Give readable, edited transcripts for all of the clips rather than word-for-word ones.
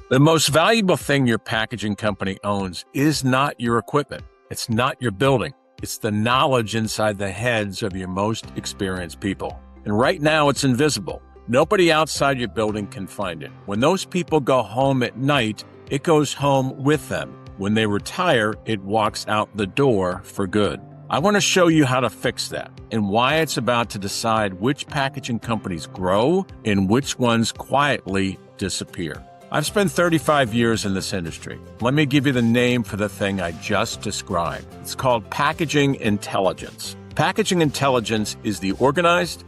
The most valuable thing your packaging company owns is not your equipment. It's not your building. It's the knowledge inside the heads of your most experienced people. And right now, it's invisible. Nobody outside your building can find it. When those people go home at night, it goes home with them. When they retire, it walks out the door for good. I want to show you how to fix that and why it's about to decide which packaging companies grow and which ones quietly disappear. I've spent 35 years in this industry. Let me give you the name for the thing I just described. It's called packaging intelligence. Packaging intelligence is the organized,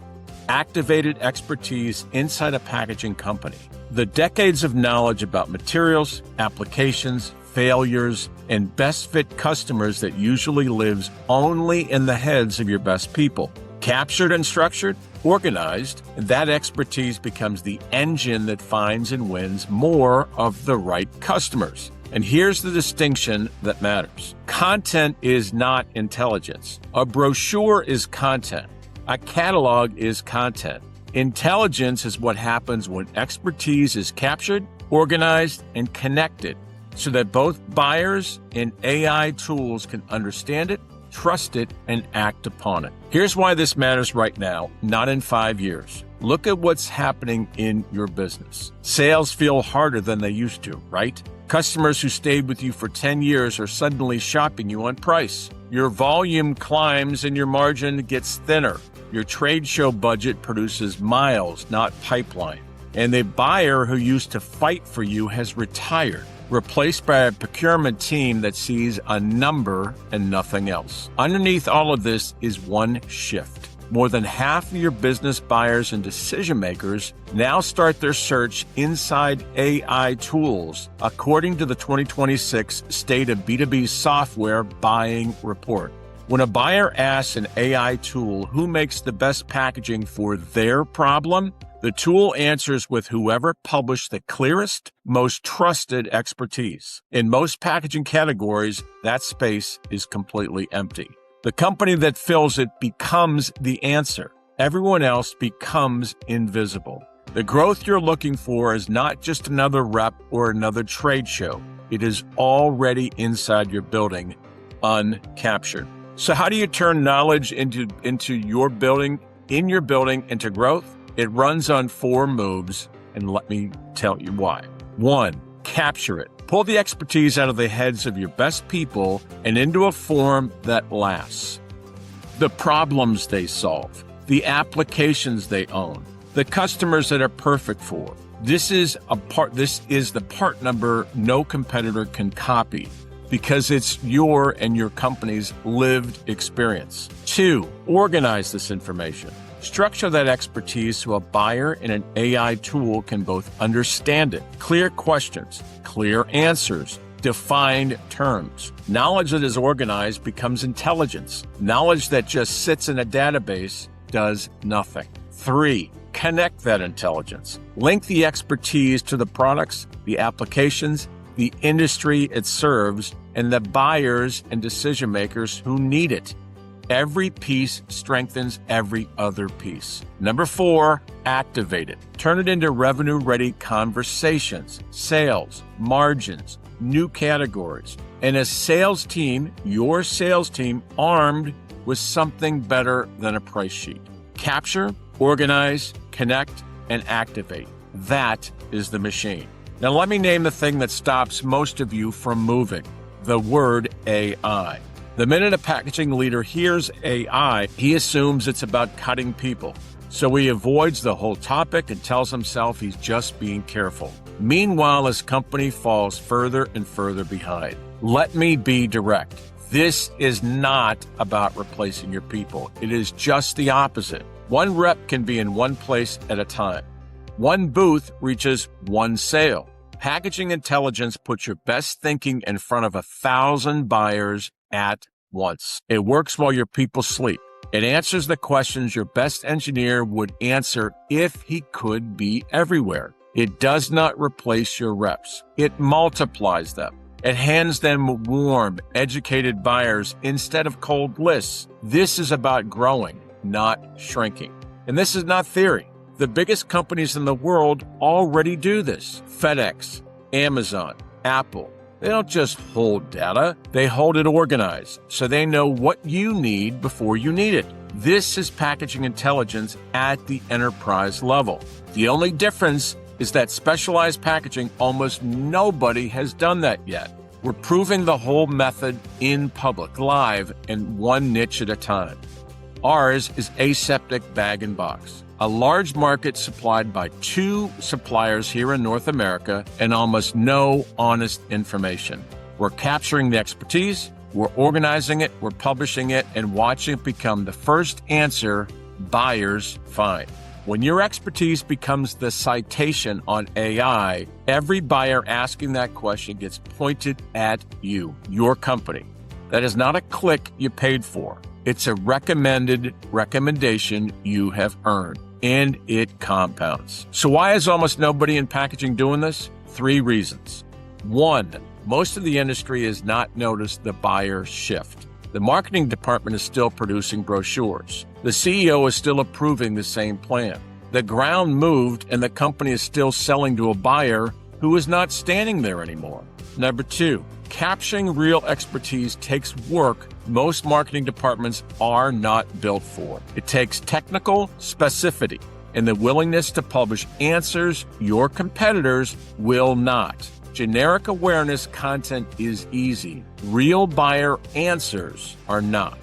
activated expertise inside a packaging company. The decades of knowledge about materials, applications, failures, and best fit customers that usually lives only in the heads of your best people. Captured and structured, organized, that expertise becomes the engine that finds and wins more of the right customers. And here's the distinction that matters. Content is not intelligence. A brochure is content. A catalog is content. Intelligence is what happens when expertise is captured, organized, and connected so that both buyers and AI tools can understand it, trust it, and act upon it. Here's why this matters right now, not in 5 years. Look at what's happening in your business. Sales feel harder than they used to, right? Customers who stayed with you for 10 years are suddenly shopping you on price. Your volume climbs and your margin gets thinner. Your trade show budget produces miles, not pipeline. And the buyer who used to fight for you has retired, replaced by a procurement team that sees a number and nothing else. Underneath all of this is one shift. More than half of your business buyers and decision makers now start their search inside AI tools, according to the 2026 State of B2B Software Buying Report. When a buyer asks an AI tool who makes the best packaging for their problem, the tool answers with whoever published the clearest, most trusted expertise. In most packaging categories, that space is completely empty. The company that fills it becomes the answer. Everyone else becomes invisible. The growth you're looking for is not just another rep or another trade show. It is already inside your building, uncaptured. So how do you turn knowledge into your building, into growth? It runs on 4 moves, and let me tell you why. 1, capture it. Pull the expertise out of the heads of your best people and into a form that lasts. The problems they solve, the applications they own, the customers that are perfect for. This is the part number no competitor can copy because it's your and your company's lived experience. 2, organize this information. Structure that expertise so a buyer and an AI tool can both understand it. Clear questions, clear answers, defined terms. Knowledge that is organized becomes intelligence. Knowledge that just sits in a database does nothing. 3, connect that intelligence. Link the expertise to the products, the applications, the industry it serves, and the buyers and decision makers who need it. Every piece strengthens every other piece. 4, activate it. Turn it into revenue-ready conversations, sales, margins, new categories, and a sales team, your sales team, armed with something better than a price sheet. Capture, organize, connect, and activate. That is the machine. Now let me name the thing that stops most of you from moving. The word AI. The minute a packaging leader hears AI, he assumes it's about cutting people. So he avoids the whole topic and tells himself he's just being careful. Meanwhile, his company falls further and further behind. Let me be direct. This is not about replacing your people. It is just the opposite. One rep can be in one place at a time. One booth reaches one sale. Packaging intelligence puts your best thinking in front of 1,000 buyers at once. It works while your people sleep. It answers the questions your best engineer would answer if he could be everywhere. It does not replace your reps. It multiplies them. It hands them warm, educated buyers instead of cold lists. This is about growing, not shrinking. And this is not theory. The biggest companies in the world already do this. FedEx, Amazon, Apple. They don't just hold data, they hold it organized, so they know what you need before you need it. This is packaging intelligence at the enterprise level. The only difference is that specialized packaging, almost nobody has done that yet. We're proving the whole method in public, live, and one niche at a time. Ours is aseptic bag-in-box, a large market supplied by 2 suppliers here in North America and almost no honest information. We're capturing the expertise, we're organizing it, we're publishing it, and watching it become the first answer buyers find. When your expertise becomes the citation on AI, every buyer asking that question gets pointed at you, your company. That is not a click you paid for. It's a recommendation you have earned, and it compounds. So why is almost nobody in packaging doing this? 3 reasons. 1, most of the industry has not noticed the buyer shift. The marketing department is still producing brochures. The CEO is still approving the same plan. The ground moved and the company is still selling to a buyer who is not standing there anymore. Number 2, capturing real expertise takes work most marketing departments are not built for. It takes technical specificity and the willingness to publish answers your competitors will not. Generic awareness content is easy. Real buyer answers are not.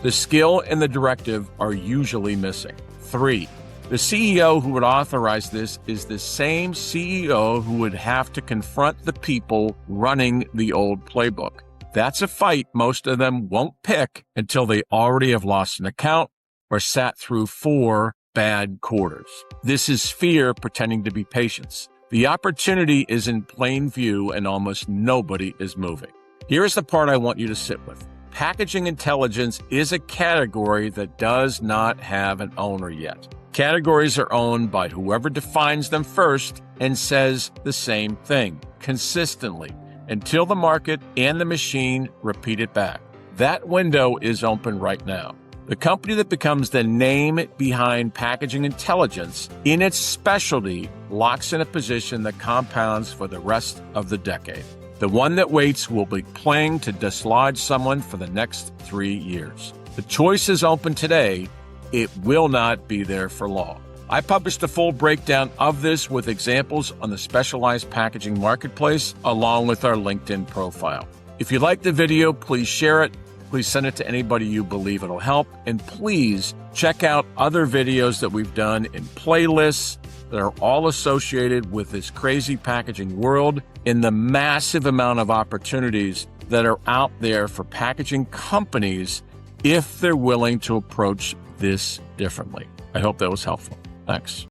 The skill and the directive are usually missing. 3, the CEO who would authorize this is the same CEO who would have to confront the people running the old playbook. That's a fight most of them won't pick until they already have lost an account or sat through 4 bad quarters. This is fear pretending to be patience. The opportunity is in plain view and almost nobody is moving. Here's the part I want you to sit with. Packaging intelligence is a category that does not have an owner yet. Categories are owned by whoever defines them first and says the same thing consistently until the market and the machine repeat it back. That window is open right now. The company that becomes the name behind packaging intelligence in its specialty locks in a position that compounds for the rest of the decade. The one that waits will be playing to dislodge someone for the next 3 years. The choice is open today. It will not be there for long. I published a full breakdown of this with examples on the specialized packaging marketplace, along with our LinkedIn profile. If you like the video, please share it. Please send it to anybody you believe it'll help. And please check out other videos that we've done in playlists that are all associated with this crazy packaging world and the massive amount of opportunities that are out there for packaging companies if they're willing to approach this differently. I hope that was helpful. Thanks.